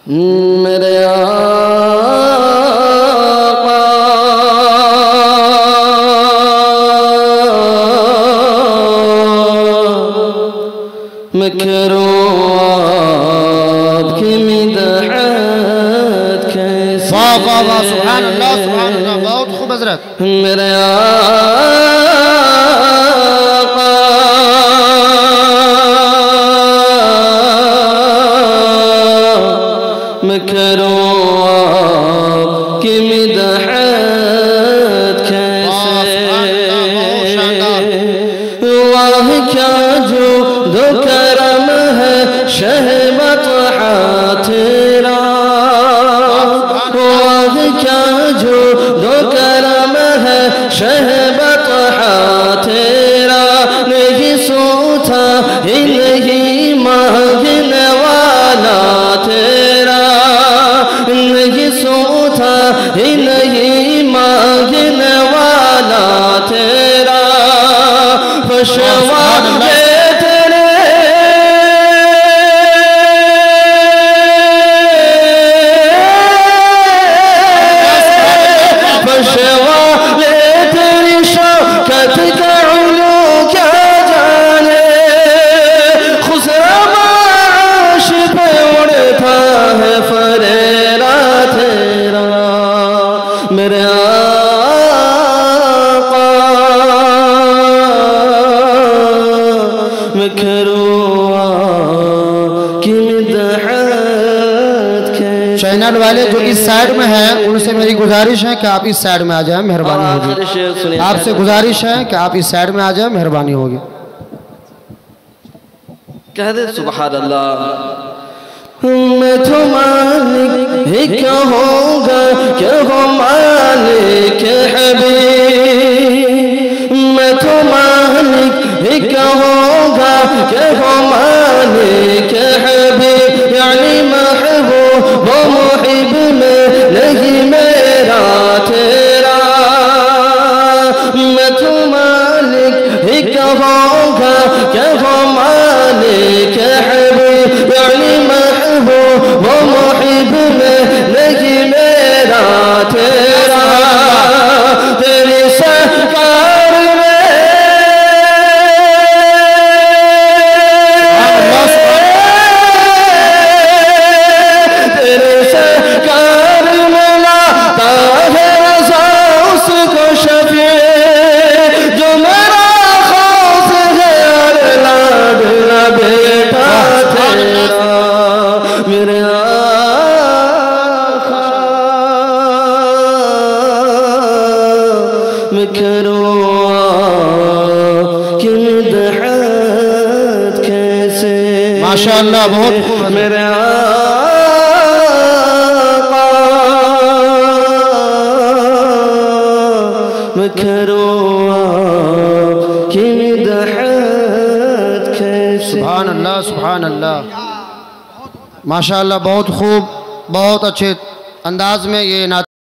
मेरे मैं करूँ आपकी मिदहत कैसे। वाह वाह वाह, सुभान अल्लाह सुभान अल्लाह, बहुत खूब हज़रत। मेरे मैं करूँ आपकी मिदहत कैसे। वाह क्या जो दो करम है शहबत तेरा। वाह क्या जो दो करम है शहबत तेरा। नहीं सोता ही नहीं मांगने वाला तेरा। नहीं सोता ही नहीं मांगने वाला तेरा। फशवा तेरे फशवा ले तेरी शौकत का उलू क्या जाने। खुसरा आश पे उड़ता है फरेरा तेरा। मेरे मैं करूँ कि मिदहत कैसे। चैनल वाले जो इस साइड में हैं उनसे मेरी गुजारिश है कि आप इस साइड में आ जाएं, मेहरबानी होगी। आपसे गुजारिश है कि आप इस साइड में आ जाएं, मेहरबानी होगी। कह दे सुभान अल्लाह। मैं तो मालिक ही कहूँगा क्या हो मालिक हबीब। मैं तो मालिक ही कहूँगा क्या हो मालिक हबीब। यानी महबूब वो मुहिब में नहीं मेरा तेरा। मैं तो मालिक ही कहूँगा क्या हो मालिक हबीब। यानी महबूब वो मुहिब में नहीं मेरा तेरा। तेरी सरकार में तेरे सरकार में लाता है रज़ा उसको शफी। जो मेरा खास है और लाडला बेटा तेरा। मेरे आका मैं करूँ कि मिदहत कैसे। माशाअल्लाह बहुत खूब। मेरे मैं करूँ कि मिदहत कैसे। सुभान अल्लाह सुभान अल्लाह, माशाअल्लाह बहुत खूब, बहुत अच्छे अंदाज में ये